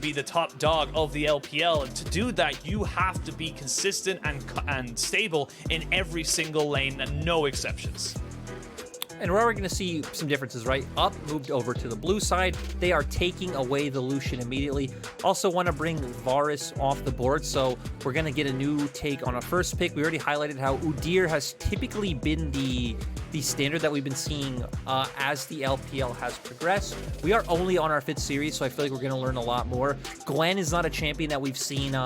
be the top dog of the LPL, and to do that you have to be consistent and stable in every single lane and no exceptions. And we're already going to see some differences, right? Up moved over to the blue side. They are taking away the Lucian immediately. Also want to bring Varus off the board, so we're going to get a new take on our first pick. We already highlighted how Udyr has typically been the standard that we've been seeing as the LPL has progressed. We are only on our 5th series, so I feel like we're going to learn a lot more. Gwen is not a champion that we've seen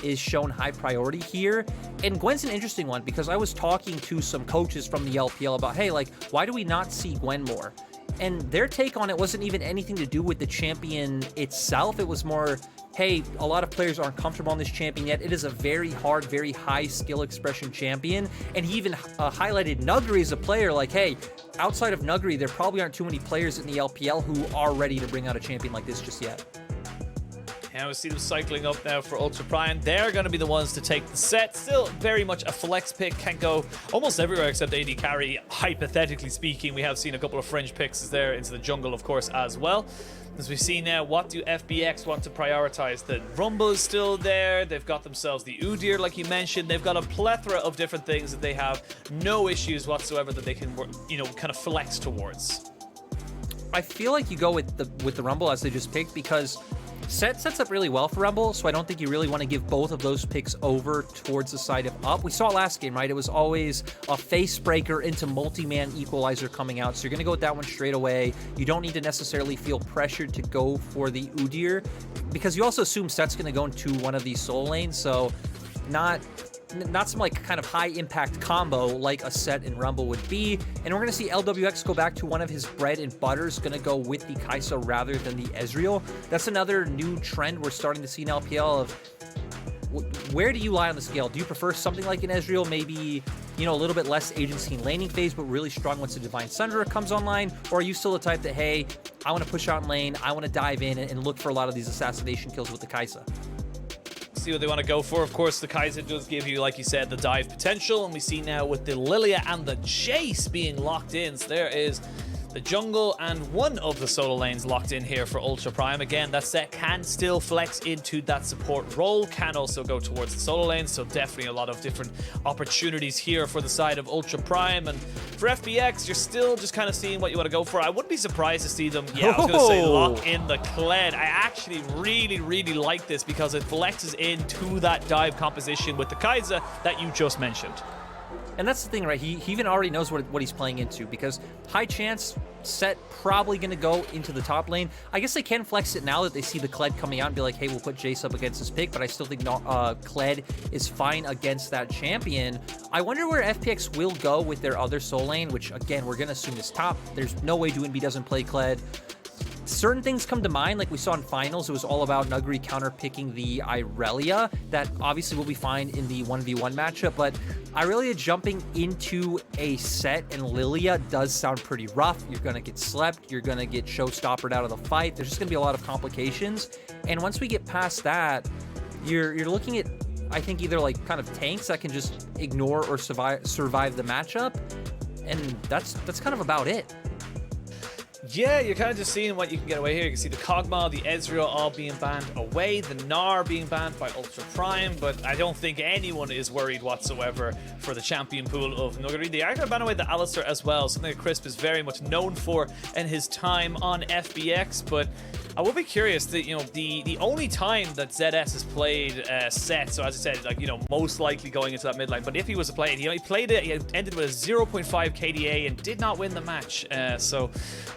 is shown high priority here. And Gwen's an interesting one because I was talking to some coaches from the LPL about, hey, like, why do we not see Gwen more? And their take on it wasn't even anything to do with the champion itself. It was more, hey, a lot of players aren't comfortable on this champion yet. It is a very hard, very high skill expression champion. And he even highlighted Nuguri as a player, like, hey, outside of Nuguri, there probably aren't too many players in the LPL who are ready to bring out a champion like this just yet. And we see them cycling up now for Ultra Prime. They're going to be the ones to take the set. Still very much a flex pick. Can go almost everywhere except AD carry, hypothetically speaking. We have seen a couple of fringe picks there into the jungle, of course, as well. As we see now, what do FPX want to prioritize? The Rumble is still there. They've got themselves the Udyr, like you mentioned. They've got a plethora of different things that they have no issues whatsoever that they can, kind of flex towards. I feel like you go with the Rumble as they just picked because sets up really well for Rumble, so I don't think you really want to give both of those picks over towards the side of up. We saw last game, right? It was always a face breaker into multi-man equalizer coming out, so you're going to go with that one straight away. You don't need to necessarily feel pressured to go for the Udyr, because you also assume set's going to go into one of these soul lanes, so not some like kind of high impact combo like a set in Rumble would be. And we're going to see LWX go back to one of his bread and butters, going to go with the Kai'Sa rather than the Ezreal. That's another new trend we're starting to see in LPL of where do you lie on the scale? Do you prefer something like an Ezreal, maybe, a little bit less agency and laning phase, but really strong once the Divine Sunderer comes online? Or are you still the type that, hey, I want to push out in lane, I want to dive in and look for a lot of these assassination kills with the Kai'Sa? See what they want to go for. Of course, the Kai'Sa does give you, like you said, the dive potential, and we see now with the Lilia and the Jace being locked in. So there is the jungle and one of the solo lanes locked in here for Ultra Prime. Again, that set can still flex into that support role, can also go towards the solo lanes, so definitely a lot of different opportunities here for the side of Ultra Prime. And for FPX, you're still just kind of seeing what you want to go for. I wouldn't be surprised to see them, I was going to say lock in the Kled. I actually really, really like this because it flexes into that dive composition with the Kai'Sa that you just mentioned. And that's the thing, right? He even already knows what he's playing into, because high chance set probably going to go into the top lane. I guess they can flex it now that they see the Kled coming out and be like, hey, we'll put Jace up against this pick, but I still think Kled is fine against that champion. I wonder where FPX will go with their other soul lane, which, again, we're going to assume is top. There's no way DoinB doesn't play Kled. Certain things come to mind, like we saw in finals. It was all about Nuguri counter-picking the Irelia. That obviously will be fine in the 1v1 matchup, but Irelia jumping into a set and Lilia does sound pretty rough. You're going to get slept. You're going to get showstoppered out of the fight. There's just going to be a lot of complications. And once we get past that, you're looking at, I think, either like kind of tanks that can just ignore or survive the matchup. And that's kind of about it. Yeah, you're kind of just seeing what you can get away here. You can see the Kog'Maw, the Ezreal all being banned away, the Gnar being banned by Ultra Prime, but I don't think anyone is worried whatsoever for the champion pool of Nuguri. They are going to ban away the Alistar as well, something that Crisp is very much known for in his time on FBX, but I will be curious that, the only time that ZS has played set, so as I said, like, most likely going into that mid lane, but if he was to play it, he played it, he ended with a 0.5 KDA and did not win the match, so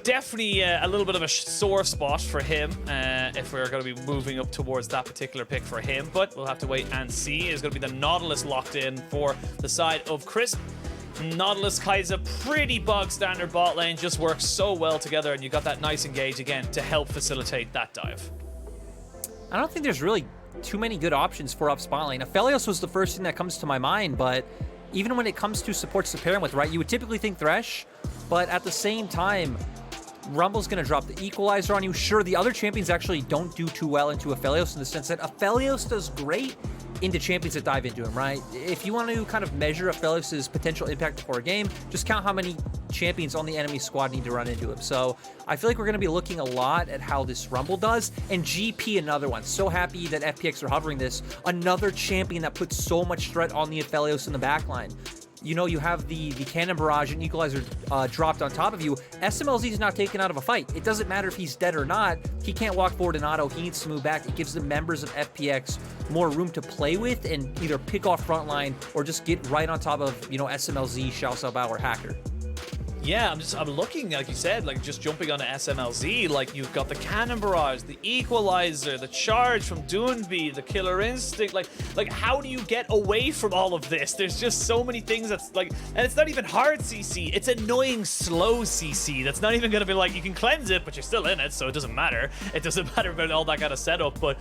definitely a little bit of a sore spot for him if we're going to be moving up towards that particular pick for him, but we'll have to wait and see. It's going to be the Nautilus locked in for the side of Crisp. Nautilus, Kai'Sa, pretty bog standard bot lane, just works so well together, and you got that nice engage again to help facilitate that dive. I don't think there's really too many good options for up spot lane. Aphelios was the first thing that comes to my mind, but even when it comes to supports to pair him with, right, you would typically think Thresh, but at the same time, Rumble's going to drop the equalizer on you. Sure, the other champions actually don't do too well into Aphelios in the sense that Aphelios does great into champions that dive into him, right? If you want to kind of measure Aphelios' potential impact before a game, just count how many champions on the enemy squad need to run into him. So I feel like we're going to be looking a lot at how this Rumble does. And GP, another one. So happy that FPX are hovering this. Another champion that puts so much threat on the Aphelios in the backline. You know, you have the Cannon Barrage and Equalizer dropped on top of you. SMLZ is not taken out of a fight. It doesn't matter if he's dead or not. He can't walk forward in auto. He needs to move back. It gives the members of FPX more room to play with and either pick off frontline or just get right on top of, you know, SMLZ, Xiao Xiaobao, or Hacker. Yeah, I'm looking, like you said, like just jumping on to SMLZ, like you've got the Cannon Barrage, the Equalizer, the Charge from Doonby, the Killer Instinct, like how do you get away from all of this? There's just so many things that's like, and it's not even hard CC, it's annoying slow CC. That's not even gonna be like, you can cleanse it, but you're still in it, so it doesn't matter. It doesn't matter about all that kind of setup, but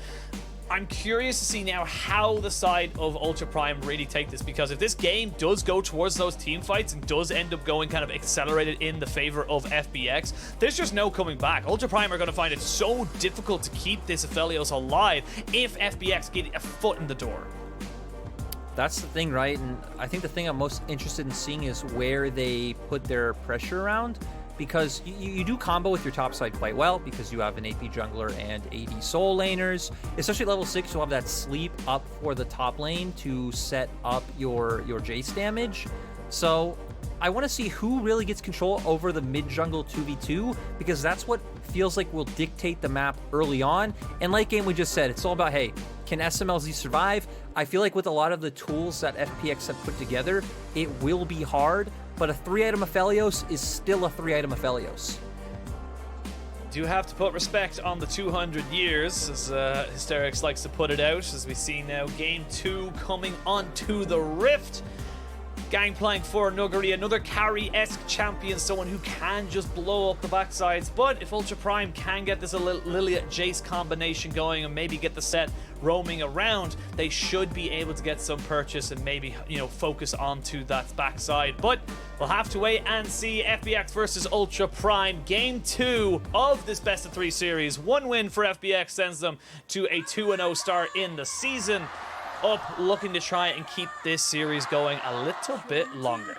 I'm curious to see now how the side of Ultra Prime really take this, because if this game does go towards those team fights and does end up going kind of accelerated in the favor of FPX, there's just no coming back. Ultra Prime are going to find it so difficult to keep this Aphelios alive if FPX get a foot in the door. That's the thing, right? And I think the thing I'm most interested in seeing is where they put their pressure around, because you do combo with your top side quite well because you have an AP jungler and AD soul laners. Especially at level 6, you'll have that sleep up for the top lane to set up your Jace damage. So I want to see who really gets control over the mid jungle 2v2, because that's what feels like will dictate the map early on. And late game, we just said, it's all about, hey, can SMLZ survive? I feel like with a lot of the tools that FPX have put together, it will be hard, but a 3-item Aphelios is still a 3-item Aphelios. Do have to put respect on the 200 years, as Hysterics likes to put it out, as we see now Game 2 coming onto the Rift. Gangplank for Nuggery, another carry-esque champion, someone who can just blow up the backsides. But if Ultra Prime can get this Lilia Jace combination going and maybe get the set roaming around, they should be able to get some purchase and maybe, you know, focus onto that backside. But we'll have to wait and see. FPX versus Ultra Prime, Game 2 of this best of 3 series. One win for FPX sends them to a 2-0 start in the season. Up, looking to try and keep this series going a little bit longer.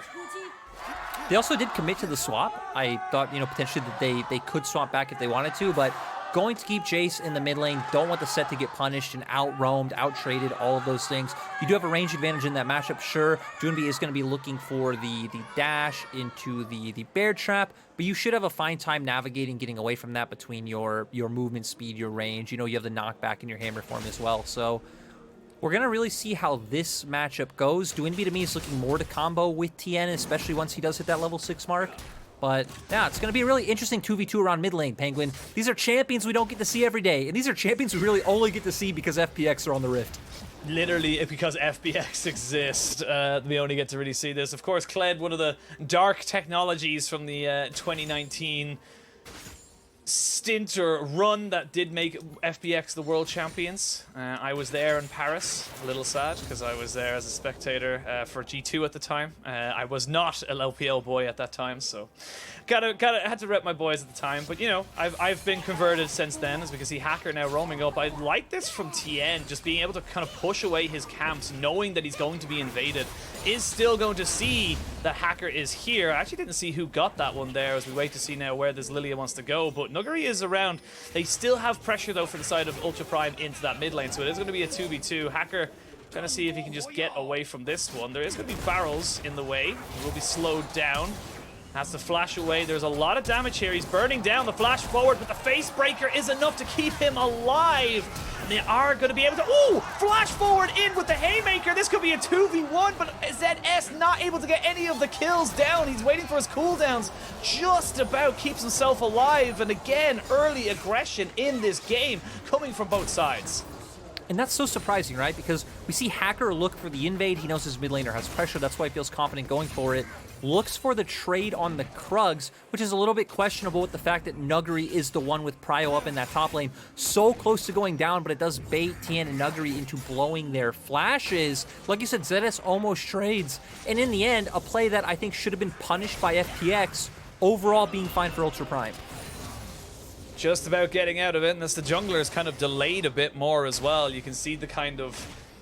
They also did commit to the swap. I thought, you know, potentially that they could swap back if they wanted to, but going to keep Jace in the mid lane, don't want the set to get punished and out-roamed, out-traded, all of those things. You do have a range advantage in that matchup, sure. Doonby is going to be looking for the dash into the bear trap, but you should have a fine time navigating, getting away from that between your movement speed, your range. You know, you have the knockback in your hammer form as well, so we're going to really see how this matchup goes. Doonby to me is looking more to combo with TN, especially once he does hit that level 6 mark. But yeah, it's going to be a really interesting 2v2 around mid lane, Penguin. These are champions we don't get to see every day, and these are champions we really only get to see because FPX are on the Rift. Literally, because FPX exist, we only get to really see this. Of course, Kled, one of the dark technologies from the 2019 stint or run that did make FPX the world champions. I was there in Paris, a little sad because I was there as a spectator for G2 at the time. I was not an LPL boy at that time, so had to rep my boys at the time. But you know, I've been converted since then, as we can see Hacker now roaming up. I like this from TN, just being able to kind of push away his camps, knowing that he's going to be invaded, is still going to see that Hacker is here. I actually didn't see who got that one there, as we wait to see now where this Lilia wants to go, but Nuggery is around. They still have pressure though for the side of Ultra Prime into that mid lane, so it is going to be a 2v2. Hacker trying to see if he can just get away from this one. There is going to be barrels in the way. He will be slowed down. Has to flash away. There's a lot of damage here. He's burning down. The flash forward, but the face breaker is enough to keep him alive. And they are going to be able to... Ooh! Flash forward in with the haymaker. This could be a 2v1, but ZS not able to get any of the kills down. He's waiting for his cooldowns. Just about keeps himself alive. And again, early aggression in this game coming from both sides. And that's so surprising, right? Because we see Hacker look for the invade. He knows his mid laner has pressure. That's why he feels confident going for it. Looks for the trade on the Krugs, which is a little bit questionable with the fact that Nuggery is the one with Prio up in that top lane. So close to going down, but it does bait TN and Nuggery into blowing their flashes. Like you said, ZS almost trades. And in the end, a play that I think should have been punished by FPX, overall being fine for Ultra Prime. Just about getting out of it, and as the jungler is kind of delayed a bit more as well. You can see the kind of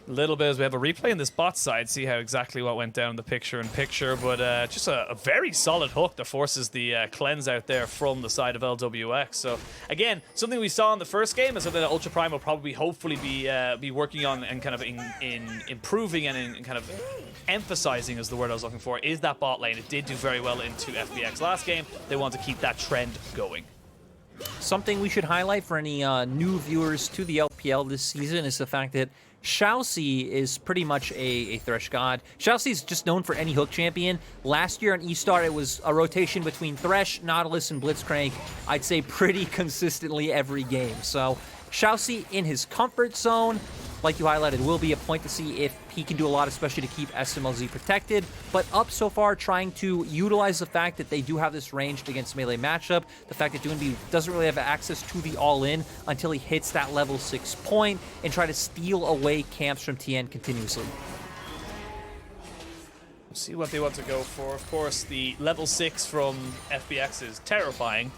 A little bit as we have a replay in this bot side, see how exactly what went down in the picture-in-picture, but just a very solid hook that forces the cleanse out there from the side of LWX. So again, something we saw in the first game is something that Ultra Prime will probably hopefully be working on and kind of in improving and in kind of emphasizing is the word I was looking for, is that bot lane. It did do very well into FPX last game. They want to keep that trend going. Something we should highlight for any new viewers to the LPL this season is the fact that Xiaoxi is pretty much a Thresh god. Xiaoxi is just known for any hook champion. Last year on eStar, it was a rotation between Thresh, Nautilus, and Blitzcrank, I'd say pretty consistently every game. So Xiaoxi in his comfort zone, like you highlighted, will be a point to see if he can do a lot, especially to keep SMLZ protected. But Up so far trying to utilize the fact that they do have this ranged against melee matchup, the fact that Doinby doesn't really have access to the all-in until he hits that level 6 point, and try to steal away camps from TN continuously. See what they want to go for. Of course, the level 6 from FPX is terrifying.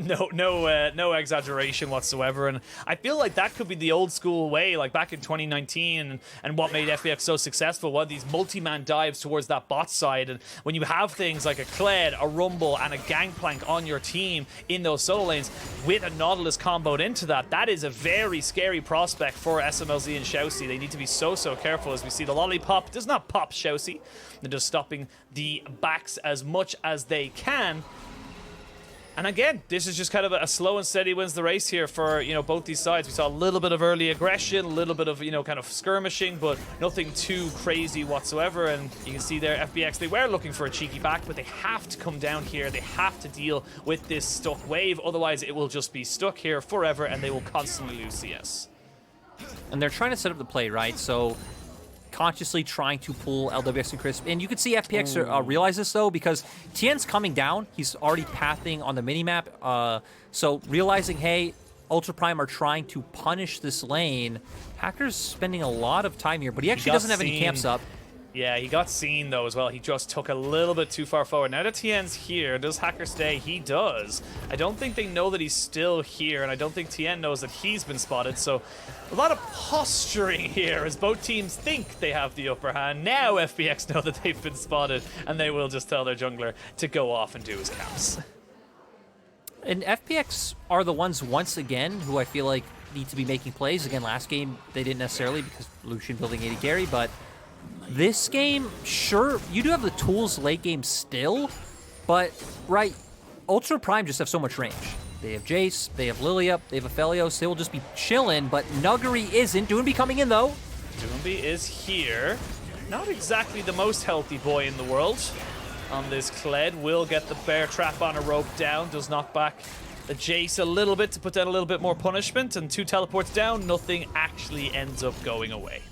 No exaggeration whatsoever. And I feel like that could be the old school way, like back in 2019, and what made FPX so successful was these multi-man dives towards that bot side. And when you have things like a Kled, a Rumble, and a Gangplank on your team in those solo lanes with a Nautilus comboed into that, that is a very scary prospect for SMLZ and Xiaoxi. They need to be so careful as we see the lollipop does not pop Xiaoxi. They're just stopping the backs as much as they can. And again, this is just kind of a slow and steady wins the race here for, you know, both these sides. We saw a little bit of early aggression, a little bit of, you know, kind of skirmishing, but nothing too crazy whatsoever. And you can see there, FPX, they were looking for a cheeky back, but they have to come down here. They have to deal with this stuck wave. Otherwise, it will just be stuck here forever, and they will constantly lose CS. And they're trying to set up the play, right? So consciously trying to pull LWX and Crisp. And you can see FPX realize this, though, because Tien's coming down. He's already pathing on the minimap. So realizing, hey, Ultra Prime are trying to punish this lane. Hacker's spending a lot of time here, but he actually doesn't have any camps up. Yeah, he got seen, though, as well. He just took a little bit too far forward. Now that Tien's here, does Hacker stay? He does. I don't think they know that he's still here, and I don't think Tien knows that he's been spotted, so a lot of posturing here as both teams think they have the upper hand. Now FPX know that they've been spotted, and they will just tell their jungler to go off and do his caps. And FPX are the ones, once again, who I feel like need to be making plays. Again, last game, they didn't necessarily because Lucian building 80 carry, but this game, sure, you do have the tools late game still, but, right, Ultra Prime just have so much range. They have Jace, they have Lilia, they have Aphelios, they will just be chilling, but Nuggery isn't. Doinby coming in, though. Doinby is here. Not exactly the most healthy boy in the world. On this Kled, will get the bear trap on a rope down, does knock back the Jace a little bit to put down a little bit more punishment, and 2 teleports down, nothing actually ends up going away.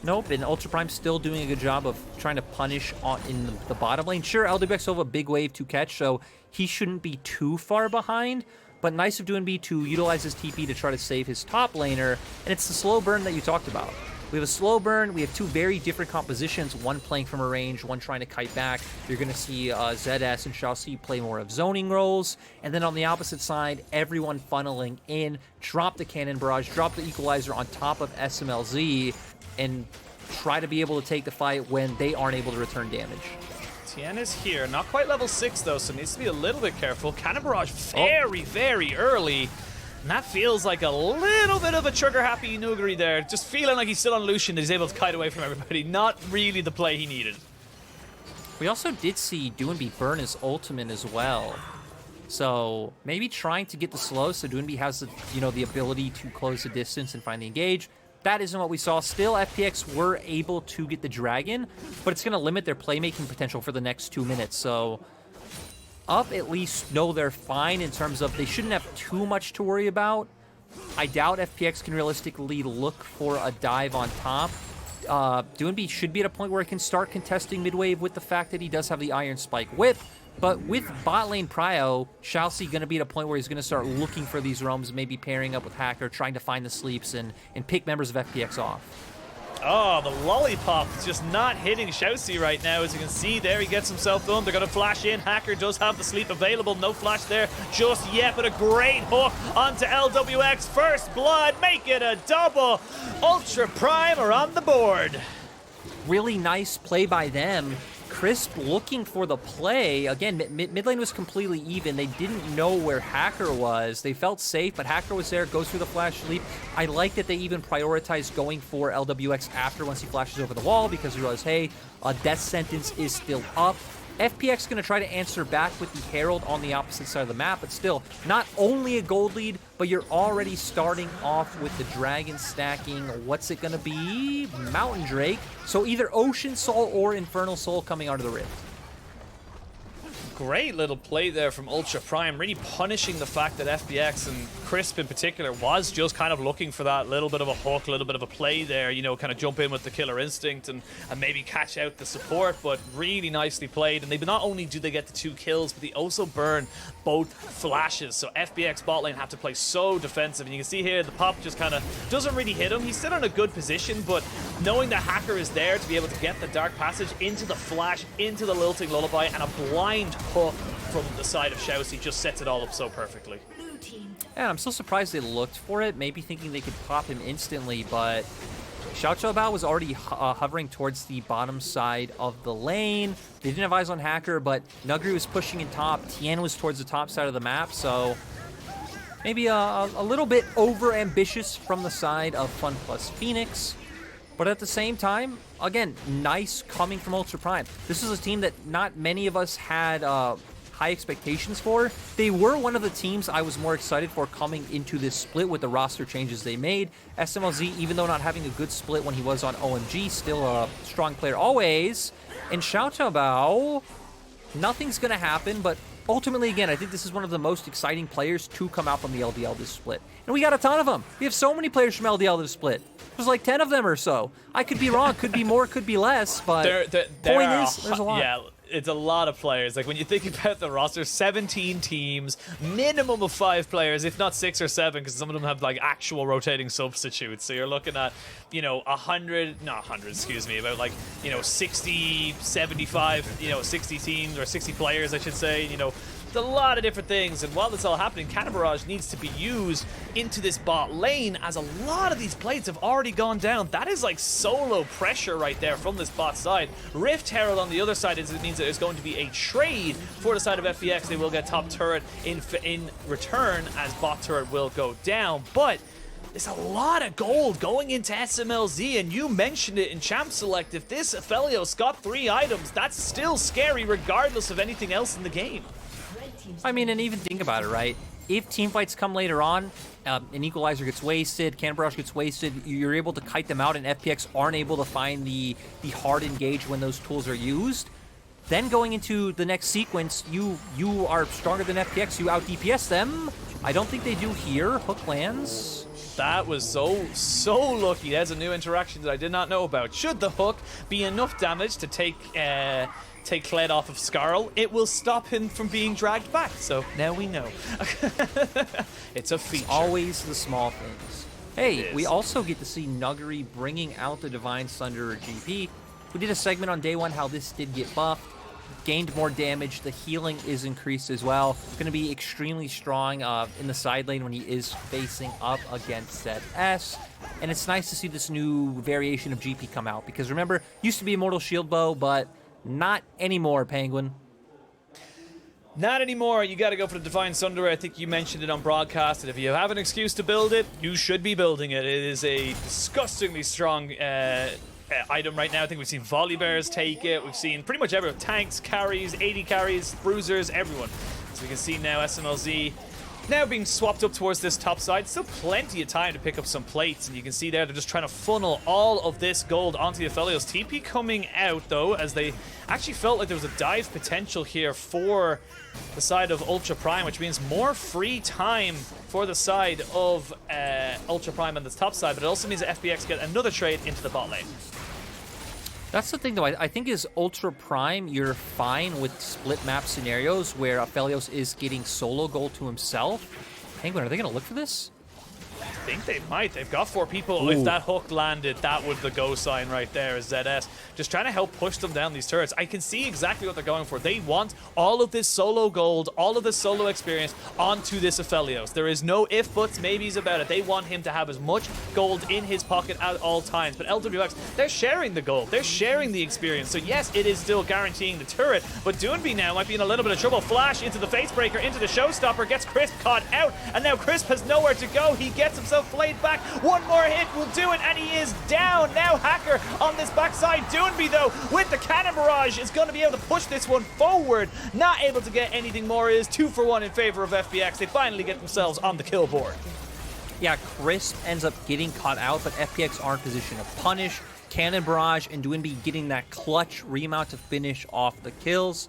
Nope, and Ultra Prime's still doing a good job of trying to punish in the bottom lane. Sure, LWX will have a big wave to catch, so he shouldn't be too far behind, but nice of Doinby to utilize his TP to try to save his top laner, and it's the slow burn that you talked about. We have a slow burn, we have 2 very different compositions, one playing from a range, one trying to kite back. You're going to see ZS and Xiaoxi play more of zoning roles, and then on the opposite side, everyone funneling in, drop the cannon barrage, drop the equalizer on top of SMLZ, and try to be able to take the fight when they aren't able to return damage. Tien is here, not quite level 6 though, so needs to be a little bit careful. Cannon barrage very early. And that feels like a little bit of a trigger-happy Nuggery there. Just feeling like he's still on Lucian, that he's able to kite away from everybody. Not really the play he needed. We also did see Doinby burn his ultimate as well. So maybe trying to get the slow so Doinby has the, you know, the ability to close the distance and find the engage. That isn't what we saw. Still, FPX were able to get the dragon, but it's going to limit their playmaking potential for the next 2 minutes. So Up at least know they're fine in terms of they shouldn't have too much to worry about. I doubt FPX can realistically look for a dive on top. Doinby should be at a point where he can start contesting mid-wave with the fact that he does have the Iron Spike whip. But with bot lane prio, Xiaoxi going to be at a point where he's going to start looking for these roams, maybe pairing up with Hacker, trying to find the sleeps and pick members of FPX off. Oh, the lollipop is just not hitting Shousey right now. As you can see there, he gets himself done. They're going to flash in. Hacker does have the sleep available. No flash there just yet, but a great hook onto LWX. First blood, make it a double. Ultra Prime are on the board. Really nice play by them. Crisp looking for the play. Again, mid lane was completely even. They didn't know where Hacker was. They felt safe, but Hacker was there, goes through the flash leap. I like that they even prioritized going for LWX after once he flashes over the wall because he realized, hey, a death sentence is still up. FPX going to try to answer back with the Herald on the opposite side of the map, but still, not only a gold lead, but you're already starting off with the Dragon stacking. What's it going to be? Mountain Drake. So either Ocean Soul or Infernal Soul coming out of the Rift. Great little play there from Ultra Prime, really punishing the fact that FPX and Crisp in particular was just kind of looking for that little bit of a hook, a little bit of a play there, you know, kind of jump in with the killer instinct and maybe catch out the support, but really nicely played. And they not only do they get the 2 kills, but they also burn both flashes. So FPX bot lane have to play so defensive. And you can see here, the pop just kind of doesn't really hit him. He's still in a good position, but knowing the Hacker is there to be able to get the Dark Passage into the flash, into the Lilting Lullaby, and a blind hook from the side of Shousey just sets it all up so perfectly. Yeah, I'm still surprised they looked for it, maybe thinking they could pop him instantly, but Xiao Xiao Bao was already hovering towards the bottom side of the lane. They didn't have eyes on Hacker, but Nuguri was pushing in top. Tian was towards the top side of the map, so maybe a little bit over-ambitious from the side of FunPlus Phoenix. But at the same time, again, nice coming from Ultra Prime. This is a team that not many of us had high expectations for. They were one of the teams I was more excited for coming into this split with the roster changes they made. SMLZ, even though not having a good split when he was on OMG, still a strong player always. And Xiao Xiao Bao, nothing's going to happen, but ultimately, again, I think this is one of the most exciting players to come out from the LDL this split. And we got a ton of them. We have so many players from LDL this split. There's like 10 of them or so. I could be wrong, could be more, could be less, but point is, there's a lot. Yeah, it's a lot of players. Like when you think about the roster, 17 teams, minimum of 5 players, if not 6 or 7, because some of them have like actual rotating substitutes. So you're looking at, you know, 100, excuse me, about like, you know, 60, 75, you know, 60 teams or 60 players, I should say, you know. A lot of different things, and while this is all happening, Cannon Barrage needs to be used into this bot lane, as a lot of these plates have already gone down. That is like solo pressure right there from this bot side. Rift Herald on the other side means that there's going to be a trade for the side of FPX. They will get top turret in return, as bot turret will go down, but there's a lot of gold going into SMLZ, and you mentioned it in Champ Select. If this Aphelios got 3 items, that's still scary regardless of anything else in the game. I mean, and even think about it, right? If team fights come later on, an Equalizer gets wasted, Cannon Barrage gets wasted, you're able to kite them out, and FPX aren't able to find the hard engage when those tools are used. Then going into the next sequence, you are stronger than FPX, you out DPS them. I don't think they do here. Hook lands. That was so lucky. That's a new interaction that I did not know about. Should the hook be enough damage to take Kled off of Skarl, it will stop him from being dragged back. So now we know. It's a feature. It's always the small things. Hey, we also get to see Nuguri bringing out the Divine Thunderer GP. We did a segment on day 1 how this did get buffed. Gained more damage. The healing is increased as well. Going to be extremely strong in the side lane when he is facing up against ZS. And it's nice to see this new variation of GP come out, because remember, used to be Immortal Shield Bow, but not anymore, Penguin. Not anymore. You got to go for the Divine Thunderer. I think you mentioned it on broadcast, and if you have an excuse to build it, you should be building it. It is a disgustingly strong item right now. I think we've seen Volibears take it. We've seen pretty much everyone. Tanks, carries, 80 carries, bruisers, everyone. So we can see now SMLZ now being swapped up towards this top side. Still plenty of time to pick up some plates, and you can see there they're just trying to funnel all of this gold onto the Aphelios. TP coming out, though, as they actually felt like there was a dive potential here for the side of Ultra Prime, which means more free time for the side of Ultra Prime on this top side, but it also means that FPX get another trade into the bot lane. That's the thing, though. I think is Ultra Prime, you're fine with split map scenarios where Aphelios is getting solo gold to himself. Penguin, are they going to look for this? think they might. They've got 4 people. Ooh. If that hook landed, that would the go sign right there. ZS just trying to help push them down these turrets. I can see exactly what they're going for. They want all of this solo gold, all of this solo experience onto this Aphelios. There is no if, buts, maybes about it. They want him to have as much gold in his pocket at all times. But LWX, they're sharing the gold. They're sharing the experience. So yes, it is still guaranteeing the turret, but Doonby now might be in a little bit of trouble. Flash into the face breaker, into the showstopper, gets Crisp caught out, and now Crisp has nowhere to go. He gets himself flayed back. One more hit will do it, and he is down. Now Hacker on this backside. Doonby, though, with the cannon barrage, is going to be able to push this one forward. Not able to get anything more. It is 2 for 1 in favor of FPX. They finally get themselves on the kill board. Yeah, Crisp ends up getting caught out, but FPX are in position to punish. Cannon barrage and Doonby getting that clutch remount to finish off the kills.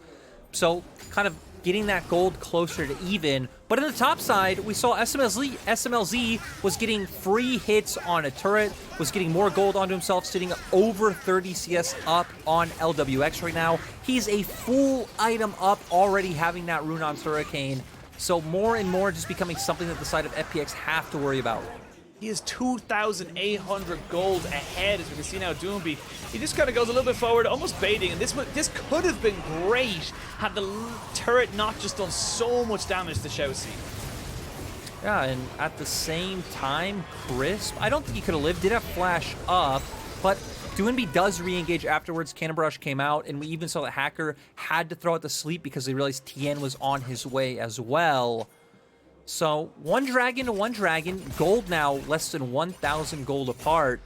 So kind of getting that gold closer to even. But in the top side, we saw SMLZ was getting free hits on a turret, was getting more gold onto himself, sitting over 30 CS up on LWX right now. He's a full item up, already having that rune on Hurricane. So more and more just becoming something that the side of FPX have to worry about. He is 2,800 gold ahead, as we can see now. Doonby, he just kind of goes a little bit forward, almost baiting, and this could have been great had the turret not just done so much damage to Xiaoxi. Yeah, and at the same time, Crisp, I don't think he could have lived. Did have flash up, but Doonby does re-engage afterwards. Cannon barrage came out, and we even saw that Hacker had to throw it to sleep because they realized Tien was on his way as well. So, one dragon to one dragon, gold now less than 1,000 gold apart.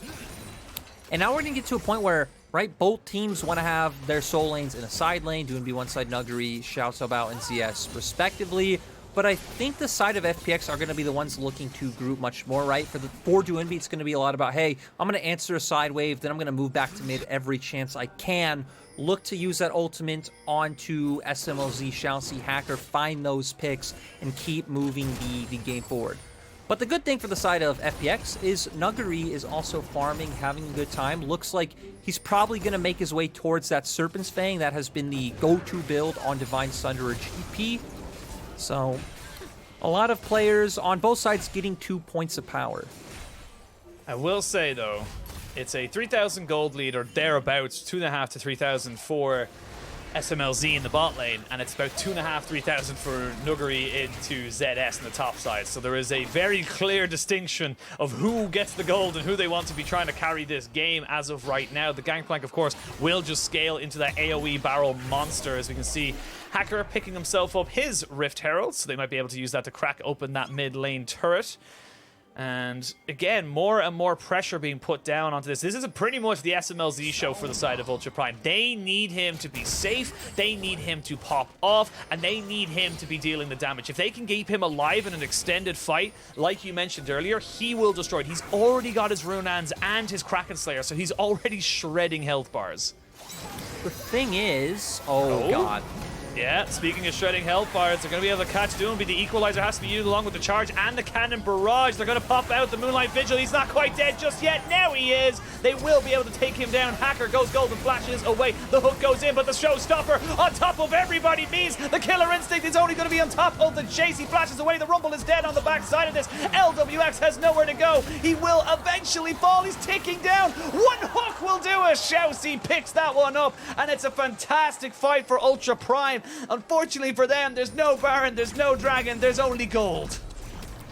And now we're going to get to a point where, right, both teams want to have their soul lanes in a side lane, Doonby one side, Nuggery, Xiao Xiaobao, and ZS respectively. But I think the side of FPX are going to be the ones looking to group much more, right? For Doonby, it's going to be a lot about, hey, I'm going to answer a side wave, then I'm going to move back to mid every chance I can. Look to use that ultimate onto SMLZ, Xiaoxi, Hacker, find those picks, and keep moving the game forward. But the good thing for the side of FPX is Nuggery is also farming, having a good time. Looks like he's probably going to make his way towards that Serpent's Fang. That has been the go-to build on Divine Sunderer GP. So, a lot of players on both sides getting 2 points of power. I will say, though, it's a 3,000 gold lead, or thereabouts, 2,500 to 3,000 for SMLZ in the bot lane, and it's about 2,500, 3,000 for Nuggery into ZS in the top side. So there is a very clear distinction of who gets the gold and who they want to be trying to carry this game as of right now. The Gangplank, of course, will just scale into that AoE barrel monster, as we can see. Hacker picking himself up his Rift Herald, so they might be able to use that to crack open that mid lane turret. And again, more and more pressure being put down onto this. This is pretty much the SMLZ show for the side of Ultra Prime. They need him to be safe, they need him to pop off, and they need him to be dealing the damage. If they can keep him alive in an extended fight, like you mentioned earlier, he will destroy it. He's already got his Runans and his Kraken Slayer, so he's already shredding health bars. The thing is... Oh, God. Yeah, speaking of shredding health bars, they're going to be able to catch Doonby. The equalizer has to be used along with the charge and the cannon barrage. They're going to pop out the Moonlight Vigil. He's not quite dead just yet. Now he is. They will be able to take him down. Hacker goes golden flashes away. The hook goes in, but the showstopper on top of everybody means the killer instinct is only going to be on top of the chase. He flashes away. The Rumble is dead on the backside of this. LWX has nowhere to go. He will eventually fall. He's ticking down. One hook will do it. Xiaoxi picks that one up, and it's a fantastic fight for Ultra Prime. Unfortunately for them, there's no Baron, there's no Dragon, there's only gold.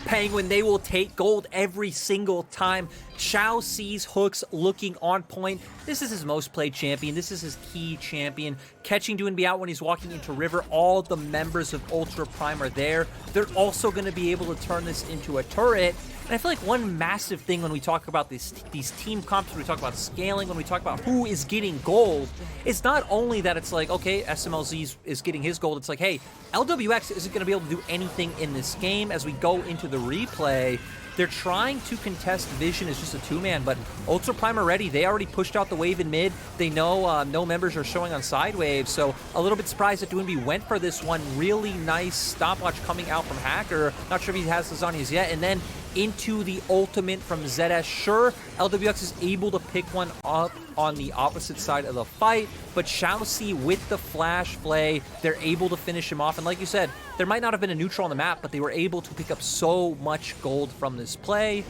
Penguin, they will take gold every single time. Xiaoxi's hooks looking on point. This is his most played champion. This is his key champion. Catching Doonby out when he's walking into River. All the members of Ultra Prime are there. They're also going to be able to turn this into a turret. And I feel like one massive thing when we talk about these team comps, when we talk about scaling, when we talk about who is getting gold, it's not only that it's like, okay, SMLZ is getting his gold. It's like, hey, LWX isn't going to be able to do anything in this game. As we go into the replay, they're trying to contest Vision as just a two-man, but Ultra Prime are ready. They already pushed out the wave in mid. They know no members are showing on side waves, so a little bit surprised that Doonby went for this one. Really nice stopwatch coming out from Hacker. Not sure if he has this on his yet, and then into the ultimate from ZS. Sure, LWX is able to pick one up on the opposite side of the fight, but Xiaoxi with the flash play, they're able to finish him off. And like you said, there might not have been a neutral on the map, but they were able to pick up so much gold from this play.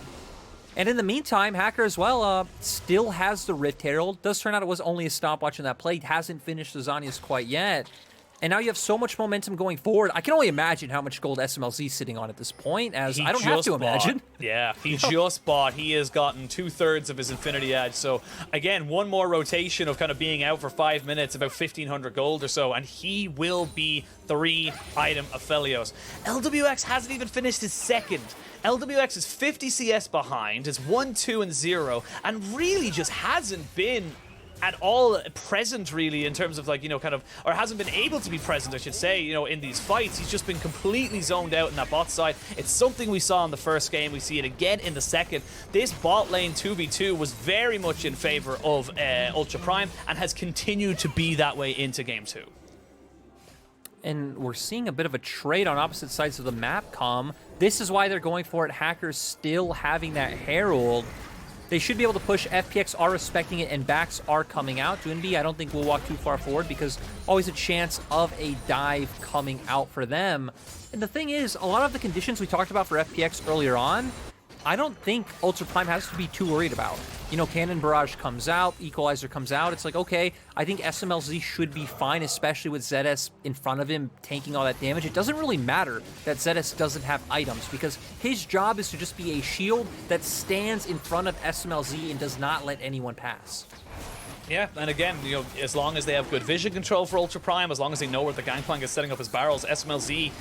And in the meantime, Hacker as well still has the Rift Herald. Does turn out it was only a stopwatch in that play. Hasn't finished the Zhonya's quite yet. And now you have so much momentum going forward. I can only imagine how much gold SMLZ is sitting on at this point, as I don't have to imagine. Yeah, he just bought. He has gotten 2/3 of his Infinity Edge. So, again, one more rotation of kind of being out for 5 minutes, about 1,500 gold or so, and he will be 3-item Aphelios. LWX hasn't even finished his second. LWX is 50 CS behind, is 1-2-0, and really just hasn't been at all present, really, in terms of, like, you know, kind of, or hasn't been able to be present, I should say, you know, in these fights. He's just been completely zoned out in that bot side. It's something we saw in the first game. We see it again in the second. This bot lane 2v2 was very much in favor of Ultra Prime and has continued to be that way into game 2. And we're seeing a bit of a trade on opposite sides of the map come. This is why they're going for it. Hackers still having that Herald. They should be able to push. FPX are respecting it, and backs are coming out. Dwinby, I don't think we'll walk too far forward because always a chance of a dive coming out for them. And the thing is, a lot of the conditions we talked about for FPX earlier on, I don't think Ultra Prime has to be too worried about. You know, Cannon Barrage comes out, Equalizer comes out. It's like, okay, I think SMLZ should be fine, especially with ZS in front of him tanking all that damage. It doesn't really matter that ZS doesn't have items because his job is to just be a shield that stands in front of SMLZ and does not let anyone pass. Yeah, and again, you know, as long as they have good vision control for Ultra Prime, as long as they know where the Gangplank is setting up his barrels, SMLZ,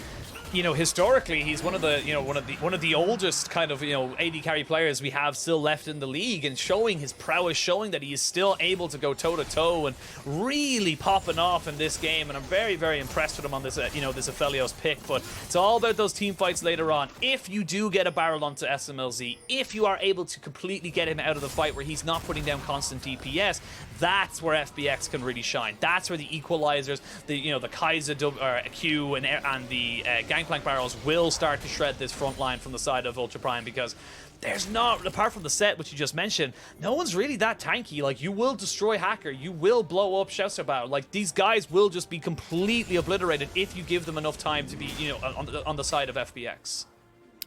you know, historically, he's one of the, you know, one of the oldest kind of, you know, AD carry players we have still left in the league, and showing his prowess, showing that he is still able to go toe to toe and really popping off in this game. And I'm very, very impressed with him on this, you know, this Aphelios pick. But it's all about those team fights later on. If you do get a barrel onto SMLZ, if you are able to completely get him out of the fight where he's not putting down constant DPS, that's where FPX can really shine. That's where the equalizers, the, you know, the Kaiser Q and the Gangplank barrels will start to shred this front line from the side of Ultra Prime, because there's not, apart from the set which you just mentioned, no one's really that tanky. Like, you will destroy Hacker, you will blow up Shousterbow. Like, these guys will just be completely obliterated if you give them enough time to be, you know, on the side of FPX.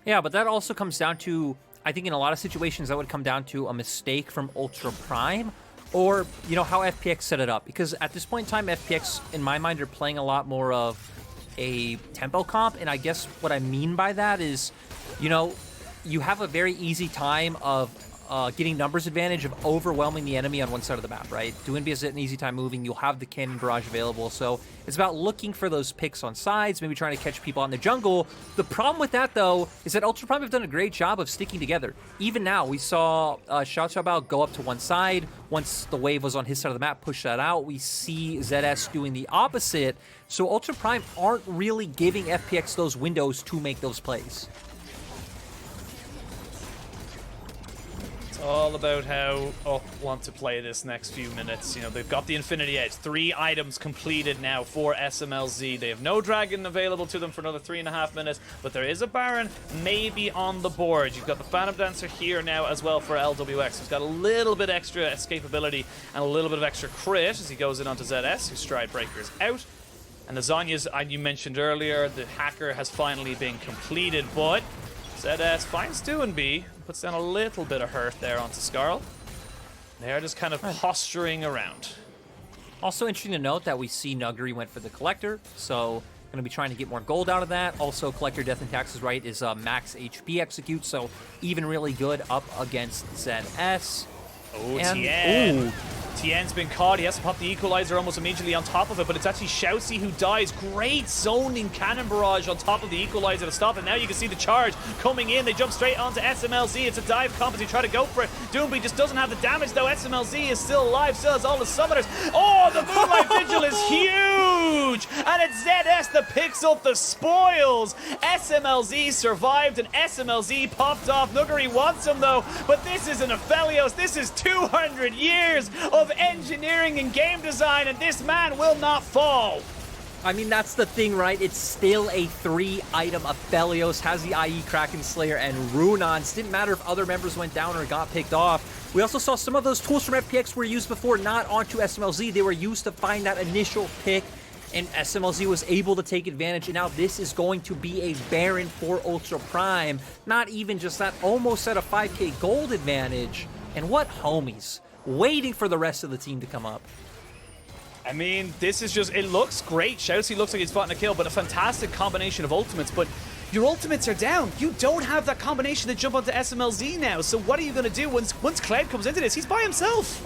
Yeah, but that also comes down to, I think in a lot of situations that would come down to a mistake from Ultra Prime, or, you know, how FPX set it up. Because at this point in time, FPX, in my mind, are playing a lot more of a tempo comp. And I guess what I mean by that is, you know, you have a very easy time of getting numbers advantage of overwhelming the enemy on one side of the map, right? Dwinby is an easy time moving. You'll have the Cannon Barrage available. So it's about looking for those picks on sides, maybe trying to catch people out in the jungle. The problem with that, though, is that Ultra Prime have done a great job of sticking together. Even now, we saw Xiaoqiaobao go up to one side. Once the wave was on his side of the map, push that out. We see ZS doing the opposite. So Ultra Prime aren't really giving FPX those windows to make those plays. All about how Up want to play this next few minutes. You know, they've got the Infinity Edge. 3 items completed now for SMLZ. They have no Dragon available to them for another 3.5 minutes, but there is a Baron maybe on the board. You've got the Phantom Dancer here now as well for LWX, who's got a little bit extra escapability and a little bit of extra crit as he goes in onto ZS, whose Stride Breaker is out. And the Zhonya's, you mentioned earlier, the Hacker has finally been completed, but ZS finds Dwinby, puts down a little bit of hurt there onto Skarl. They're just kind of posturing around. Also interesting to note that we see Nuguri went for the Collector, so going to be trying to get more gold out of that. Also, Collector Death and Taxes, right, is max HP execute, so even really good up against ZS. Oh, Tien. Tien's been caught. He has to pop the Equalizer almost immediately on top of it, but it's actually Xiaoxi who dies. Great zoning Cannon Barrage on top of the Equalizer to stop it. Now you can see the charge coming in. They jump straight onto SMLZ. It's a dive comp as he try to go for it. Dwinby just doesn't have the damage, though. SMLZ is still alive, still has all the summoners. Oh, the Moonlight Vigil is huge! And it's ZS that picks up the spoils. SMLZ survived, and SMLZ popped off. Nuguri wants him, though, but this isn't Aphelios. This is 200 years of engineering and game design, and this man will not fall. I mean, that's the thing, right? It's still a 3-item Aphelios, has the IE Kraken Slayer and Runons. Didn't matter if other members went down or got picked off. We also saw some of those tools from FPX were used before, not onto SMLZ. They were used to find that initial pick and SMLZ was able to take advantage, and now this is going to be a Baron for Ultra Prime. Not even just that, almost at a 5k gold advantage. And what homies, waiting for the rest of the team to come up. I mean, this is just, it looks great. Shoutzy looks like he's fought in a kill, but a fantastic combination of ultimates. But your ultimates are down. You don't have that combination to jump onto SMLZ now. So what are you going to do once Cloud comes into this? He's by himself.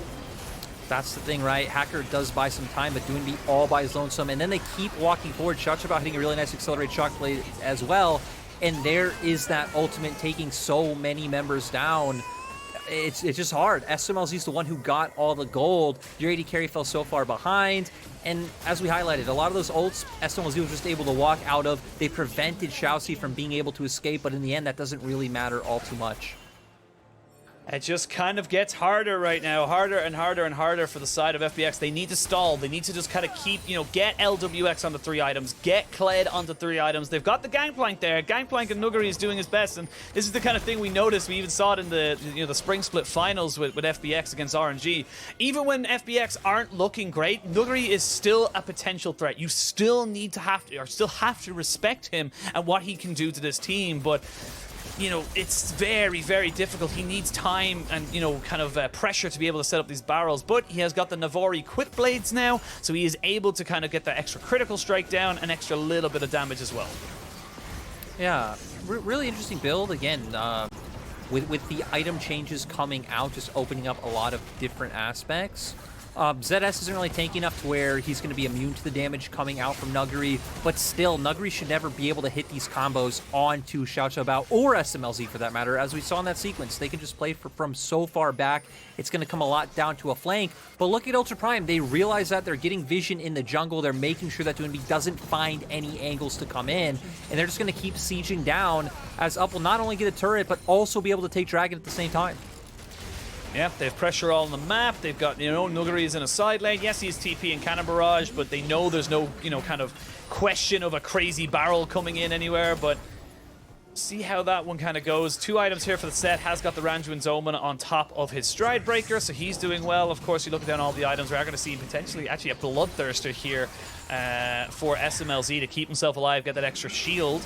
That's the thing, right? Hacker does buy some time, but Doinby all by his lonesome. And then they keep walking forward. Shotchabao hitting a really nice accelerated shock blade as well. And there is that ultimate taking so many members down. It's just hard. SMLZ's the one who got all the gold. Your AD carry fell so far behind. And as we highlighted, a lot of those ults SMLZ was just able to walk out of. They prevented Shoutzy from being able to escape, but in the end, that doesn't really matter all too much. It just kind of gets harder right now, harder and harder and harder for the side of FPX. They need to stall. They need to just kind of keep, get LWX onto 3 items, get Kled onto 3 items. They've got the Gangplank there. Gangplank and Nuguri is doing his best, and this is the kind of thing we noticed. We even saw it in the the spring split finals with FPX against RNG. Even when FPX aren't looking great, Nuguri is still a potential threat. You still have to respect him and what he can do to this team, but it's very, very difficult. He needs time and, kind of pressure to be able to set up these barrels. But he has got the Navori Quit Blades now, so he is able to kind of get that extra critical strike down, an extra little bit of damage as well. Yeah, really interesting build. Again, with the item changes coming out, just opening up a lot of different aspects. ZS isn't really tanky enough to where he's going to be immune to the damage coming out from Nuguri, but still, Nuguri should never be able to hit these combos onto Xiaoqiabao or SMLZ for that matter. As we saw in that sequence, they can just play from so far back. It's going to come a lot down to a flank, but look at Ultra Prime. They realize that they're getting vision in the jungle. They're making sure that Doinby doesn't find any angles to come in, and they're just going to keep sieging down as Up will not only get a turret, but also be able to take Dragon at the same time. Yeah, they have pressure all on the map. They've got, Nuguri is in a side lane. Yes, he's TP and Cannon Barrage, but they know there's no, kind of question of a crazy barrel coming in anywhere, but see how that one kind of goes. 2 items here for the set. Has got the Randuin's Omen on top of his Stride Breaker, so he's doing well. Of course, you look down all the items, we are going to see potentially actually a Bloodthirster here for SMLZ to keep himself alive, get that extra shield.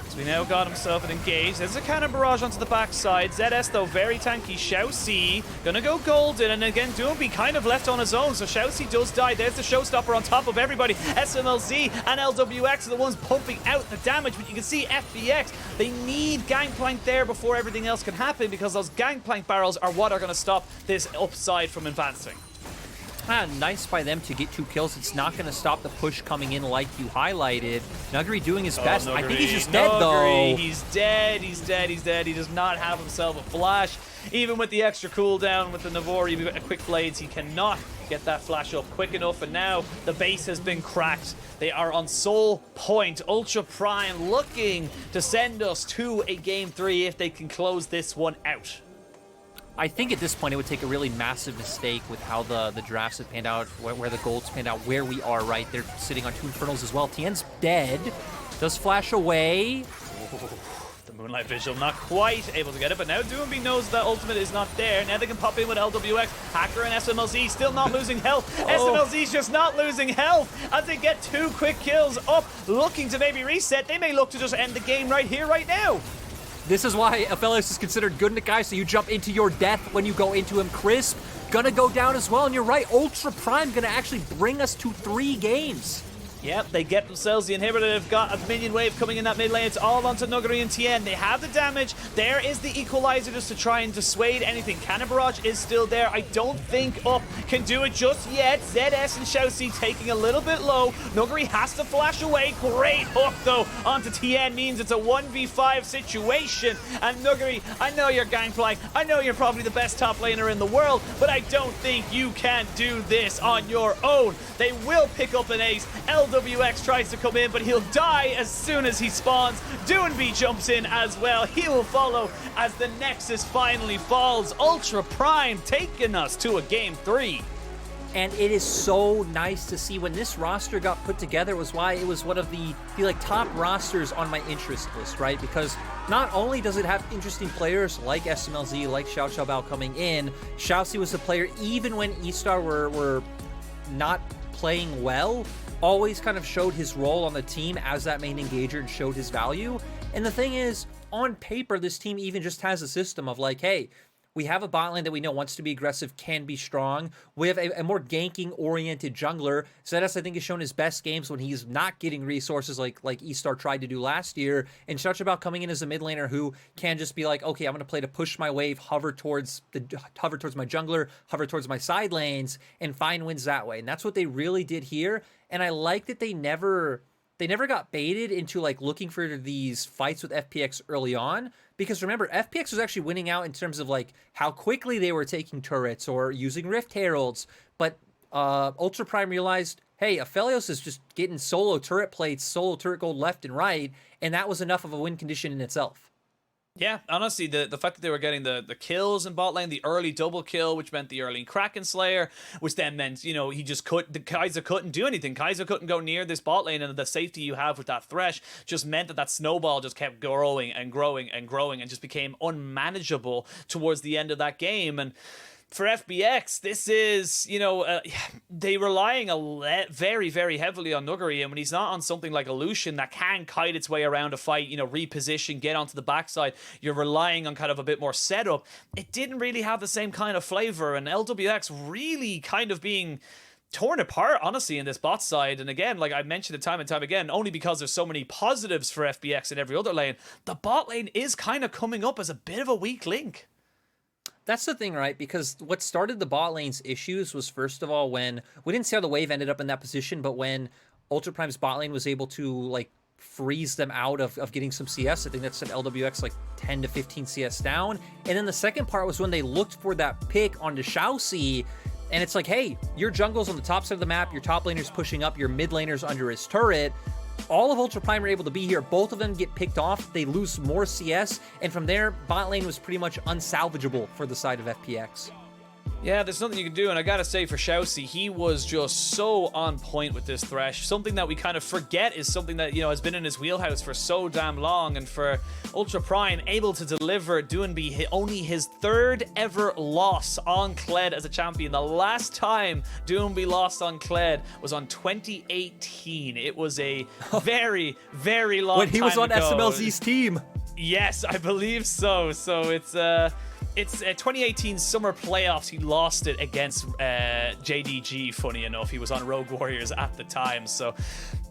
So we now got himself an engage. There's a Cannon Barrage onto the backside. ZS, though, very tanky. Shoutzy gonna go golden, and again, Doinby kind of left on his own, so Shoutzy does die. There's the showstopper on top of everybody. SMLZ and LWX are the ones pumping out the damage, but you can see FPX, they need Gangplank there before everything else can happen, because those Gangplank barrels are what are gonna stop this upside from advancing. Nice by them to get 2 kills. It's not going to stop the push coming in like you highlighted. Nuguri doing his best. Nuguri. I think he's just dead, though. He's dead. He's dead. He's dead. He does not have himself a flash. Even with the extra cooldown with the Navori Quick Blades, he cannot get that flash up quick enough. And now the base has been cracked. They are on soul point. Ultra Prime looking to send us to a Game 3 if they can close this one out. I think at this point it would take a really massive mistake with how the drafts have panned out, where the golds panned out, where we are, right? They're sitting on 2 Infernals as well. Tien's dead. Does flash away. The Moonlight Vigil not quite able to get it, but now Doinby knows that ultimate is not there. Now they can pop in with LWX. Hacker and SMLZ still not losing health. SMLZ's just not losing health as they get 2 quick kills up, looking to maybe reset. They may look to just end the game right here, right now. This is why FLS is considered good, guy, so you jump into your death when you go into him. Crisp gonna go down as well, and you're right, Ultra Prime gonna actually bring us to 3 games. Yep, they get themselves the inhibitor. They've got a minion wave coming in that mid lane. It's all onto Nuguri and Tien. They have the damage. There is the equalizer just to try and dissuade anything. Cannon Barrage is still there. I don't think Up can do it just yet. ZS and Shoutzy taking a little bit low. Nuguri has to flash away. Great hook, though, onto Tien. Means it's a 1v5 situation. And Nuguri, I know you're Gangplank. I know you're probably the best top laner in the world, but I don't think you can do this on your own. They will pick up an ace. LWX tries to come in, but he'll die as soon as he spawns. Doinby jumps in as well. He will follow as the Nexus finally falls. Ultra Prime taking us to a Game 3. And it is so nice to see when this roster got put together. Was why it was one of the top rosters on my interest list, right? Because not only does it have interesting players like SMLZ, like Xiaoqiabao coming in, Shoutzy was a player even when eStar were not playing well. always kind of showed his role on the team as that main engager and showed his value. And the thing is, on paper, this team even just has a system of like, hey, we have a bot lane that we know wants to be aggressive, can be strong. We have a more ganking-oriented jungler. Zedus, I think, has shown his best games when he's not getting resources like eStar tried to do last year. And such about coming in as a mid laner who can just be like, okay, I'm going to play to push my wave, hover towards my jungler, hover towards my side lanes, and find wins that way. And that's what they really did here. And I like that they never got baited into like looking for these fights with FPX early on, because remember, FPX was actually winning out in terms of like how quickly they were taking turrets or using Rift Heralds. But Ultra Prime realized, hey, Aphelios is just getting solo turret plates, solo turret gold left and right, and that was enough of a win condition in itself. Yeah, honestly, the fact that they were getting the kills in bot lane, the early double kill, which meant the early Kraken Slayer, which then meant, you know, Kai'Sa couldn't do anything. Kai'Sa couldn't go near this bot lane, and the safety you have with that Thresh just meant that snowball just kept growing and growing and growing and just became unmanageable towards the end of that game. And for FPX, this is, you know, they relying very, very heavily on Nuguri, and when he's not on something like a Lucian that can kite its way around a fight, you know, reposition, get onto the backside, you're relying on kind of a bit more setup. It didn't really have the same kind of flavor, and LWX really kind of being torn apart, honestly, in this bot side. And again, like I mentioned it time and time again, only because there's so many positives for FPX in every other lane, the bot lane is kind of coming up as a bit of a weak link. That's the thing, right? Because what started the bot lane's issues was, first of all, when we didn't see how the wave ended up in that position, but when Ultra Prime's bot lane was able to like freeze them out of getting some CS. I think that sent LWX like 10 to 15 CS down. And then the second part was when they looked for that pick onto Xiaoxi, and it's like, hey, your jungle's on the top side of the map, your top laner's pushing up, your mid laner's under his turret. All of Ultra Prime are able to be here. Both of them get picked off. They lose more CS. And from there, bot lane was pretty much unsalvageable for the side of FPX. Yeah, there's nothing you can do, and I gotta say for Xiaoxi, he was just so on point with this Thresh. Something that we kind of forget is something that, you know, has been in his wheelhouse for so damn long, and for Ultra Prime, able to deliver Doonby only his third ever loss on Kled as a champion. The last time Doonby lost on Kled was on 2018. It was a very, very long time ago. When he was on SMLZ's team. Yes, I believe so. So it's 2018 Summer Playoffs. He lost it against JDG, funny enough. He was on Rogue Warriors at the time. So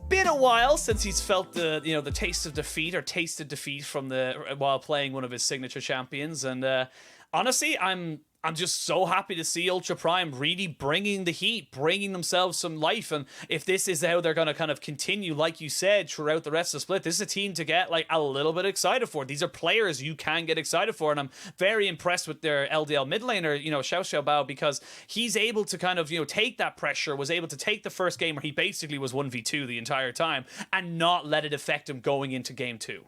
been a while since he's felt the taste of defeat, or tasted defeat from while playing one of his signature champions. And honestly, I'm just so happy to see Ultra Prime really bringing the heat, bringing themselves some life. And if this is how they're going to kind of continue, like you said, throughout the rest of the split, this is a team to get like a little bit excited for. These are players you can get excited for. And I'm very impressed with their LDL mid laner, Xiao Xiaobao, because he's able to kind of, take that pressure, was able to take the first game where he basically was 1v2 the entire time and not let it affect him going into game 2.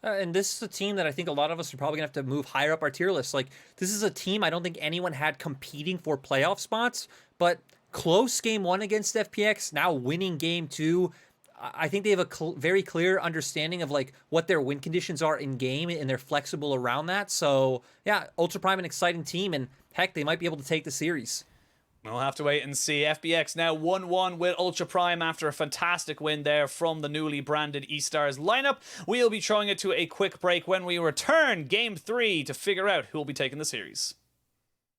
And this is a team that I think a lot of us are probably going to have to move higher up our tier list. Like, this is a team I don't think anyone had competing for playoff spots, but close game 1 against FPX, now winning game 2. I think they have a very clear understanding of like what their win conditions are in game, and they're flexible around that. So yeah, Ultra Prime, an exciting team, and heck, they might be able to take the series. We'll have to wait and see. FPX now 1-1 with Ultra Prime after a fantastic win there from the newly branded eStars lineup. We'll be throwing it to a quick break. When we return, Game 3, to figure out who will be taking the series.